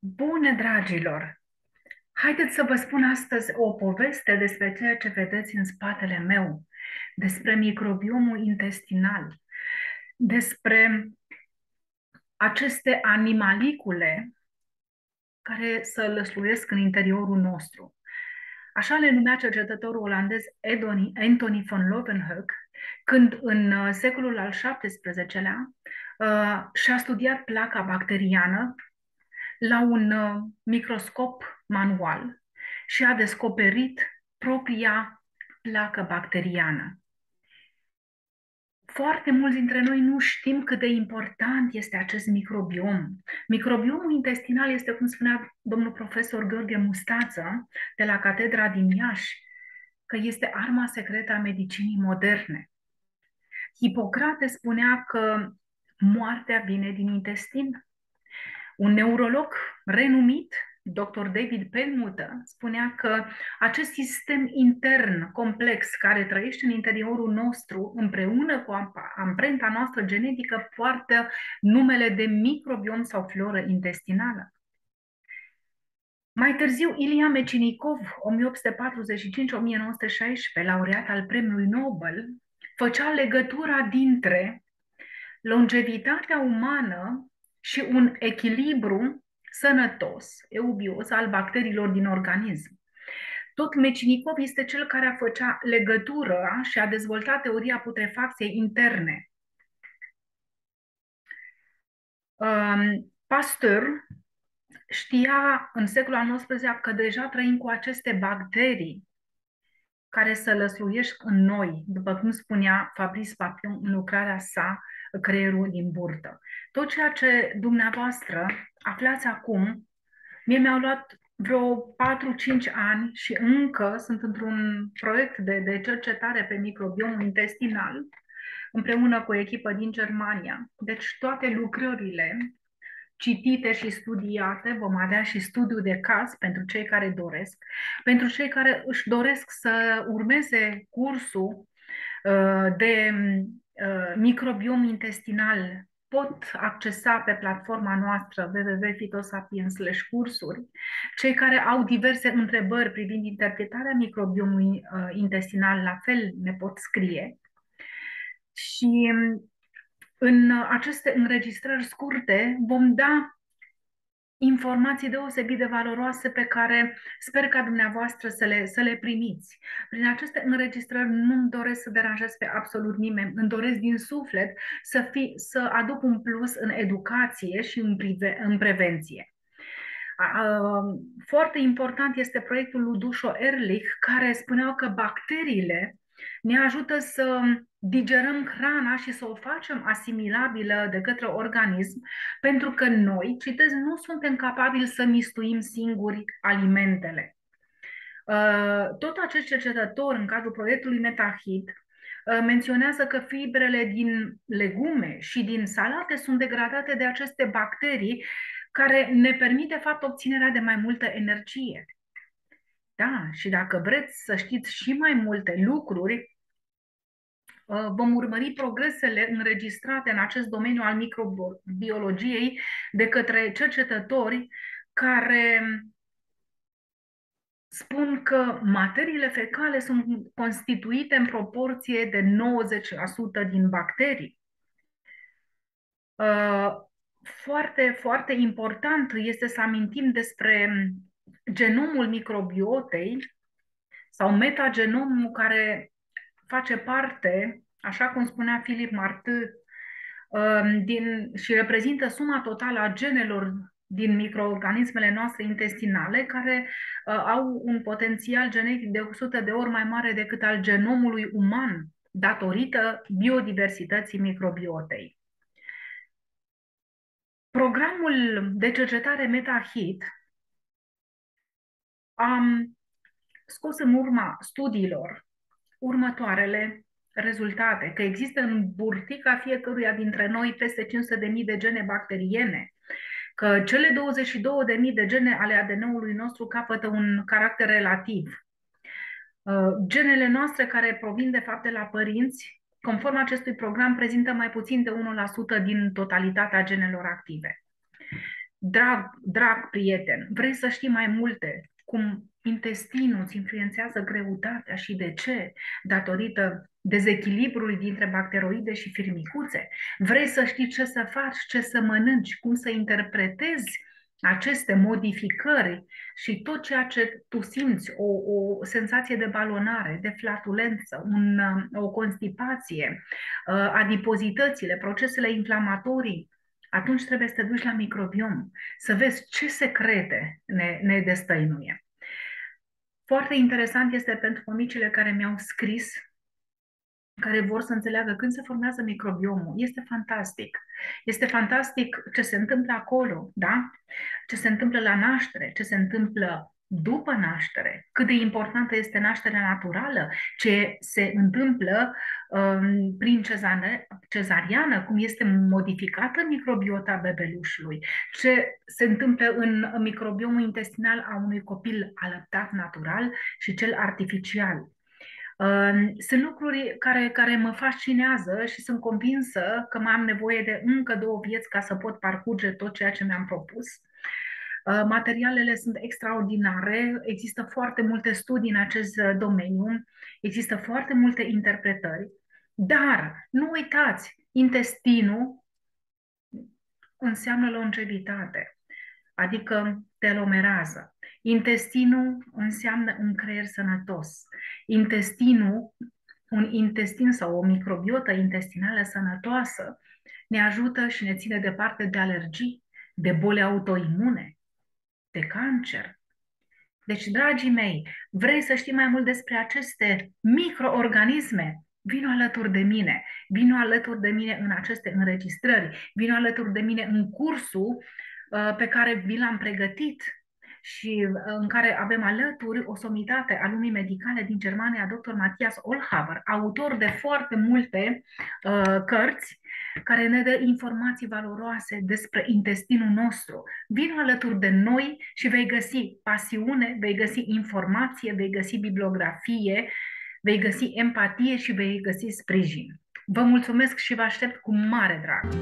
Bune, dragilor! Haideți să vă spun astăzi o poveste despre ceea ce vedeți în spatele meu, despre microbiomul intestinal, despre aceste animalicule care să lăsluiesc în interiorul nostru. Așa le numea cercetătorul olandez Anthony von Leeuwenhoek, când în secolul al XVII-lea și-a studiat placa bacteriană la un microscop manual și a descoperit propria placă bacteriană. Foarte mulți dintre noi nu știm cât de important este acest microbiom. Microbiomul intestinal este, cum spunea domnul profesor Gheorghe Mustață de la Catedra din Iași, că este arma secretă a medicinii moderne. Hipocrate spunea că moartea vine din intestin. Un neurolog renumit, dr. David Perlmutter, spunea că acest sistem intern complex care trăiește în interiorul nostru, împreună cu amprenta noastră genetică, poartă numele de microbiom sau floră intestinală. Mai târziu, Ilia Mecinikov, 1845-1916, laureat al Premiului Nobel, făcea legătura dintre longevitatea umană și un echilibru sănătos, eubios, al bacteriilor din organism. Tot Mecinikov este cel care a făcea legătură și a dezvoltat teoria putrefacției interne. Pasteur știa în secolul al XIX că deja trăim cu aceste bacterii care să lăsluiesc în noi, după cum spunea Fabrice Papillon în lucrarea sa Creierul din burtă. Tot ceea ce dumneavoastră aflați acum, mie mi-au luat vreo 4-5 ani și încă sunt într-un proiect de cercetare pe microbiomul intestinal, împreună cu o echipă din Germania. Deci toate lucrările citite și studiate, vom avea și studiu de caz pentru cei care doresc, pentru cei care își doresc să urmeze cursul de microbiom intestinal, pot accesa pe platforma noastră www.fitosapiens/cursuri. Cei care au diverse întrebări privind interpretarea microbiomului intestinal, la fel ne pot scrie. Și în aceste înregistrări scurte vom da informații deosebit de valoroase pe care sper ca dumneavoastră să le primiți. Prin aceste înregistrări nu-mi doresc să deranjez pe absolut nimeni, îmi doresc din suflet să aduc un plus în educație și în prevenție. Foarte important este proiectul lui Dusho Ehrlich, care spuneau că bacteriile ne ajută să digerăm hrana și să o facem asimilabilă de către organism, pentru că noi, citesc, nu suntem capabili să mistuim singuri alimentele. Tot acest cercetător, în cadrul proiectului MetaHit, menționează că fibrele din legume și din salate sunt degradate de aceste bacterii care ne permit, de fapt, obținerea de mai multă energie. Da, și dacă vreți să știți și mai multe lucruri, vom urmări progresele înregistrate în acest domeniu al microbiologiei de către cercetători care spun că materiile fecale sunt constituite în proporție de 90% din bacterii. Foarte, foarte important este să amintim despre genomul microbiotei sau metagenomul care face parte, așa cum spunea Philip Martin, și reprezintă suma totală a genelor din microorganismele noastre intestinale, care au un potențial genetic de 100 de ori mai mare decât al genomului uman, datorită biodiversității microbiotei. Programul de cercetare MetaHit am scos în urma studiilor următoarele rezultate, că există în burtica fiecăruia dintre noi peste 500.000 de gene bacteriene, că cele 22.000 de gene ale ADN-ului nostru capătă un caracter relativ. Genele noastre care provin de fapt de la părinți, conform acestui program, prezintă mai puțin de 1% din totalitatea genelor active. drag prieten, vrei să știi mai multe? Cum intestinul îți influențează greutatea și de ce? Datorită dezechilibrului dintre bacteroide și firmicuțe. Vrei să știi ce să faci, ce să mănânci, cum să interpretezi aceste modificări și tot ceea ce tu simți, o senzație de balonare, de flatulență, o constipație, adipozitățile, procesele inflamatorii, atunci trebuie să te duci la microbiom, să vezi ce secrete ne destăinuie. Foarte interesant este pentru mămicile care mi-au scris, care vor să înțeleagă când se formează microbiomul. Este fantastic. Este fantastic ce se întâmplă acolo, da? Ce se întâmplă la naștere, ce se întâmplă după naștere, cât de importantă este nașterea naturală, ce se întâmplă prin cezariană, cum este modificată microbiota bebelușului, ce se întâmplă în microbiomul intestinal a unui copil alăptat natural și cel artificial. Sunt lucruri care mă fascinează și sunt convinsă că mai am nevoie de încă 2 vieți ca să pot parcurge tot ceea ce mi-am propus. Materialele sunt extraordinare, există foarte multe studii în acest domeniu, există foarte multe interpretări, dar nu uitați, intestinul înseamnă longevitate, adică telomerază. Intestinul înseamnă un creier sănătos. Un intestin sau o microbiotă intestinală sănătoasă ne ajută și ne ține departe de alergii, de boli autoimune, de cancer. Deci, dragii mei, vrei să știi mai mult despre aceste microorganisme? Vino alături de mine. Vino alături de mine în aceste înregistrări. Vino alături de mine în cursul pe care vi l-am pregătit și în care avem alături o somitate a lumii medicale din Germania, dr. Matthias Ohlhaber, autor de foarte multe cărți care ne dă informații valoroase despre intestinul nostru. Vino alături de noi și vei găsi pasiune, vei găsi informație, vei găsi bibliografie, vei găsi empatie și vei găsi sprijin. Vă mulțumesc și vă aștept cu mare drag!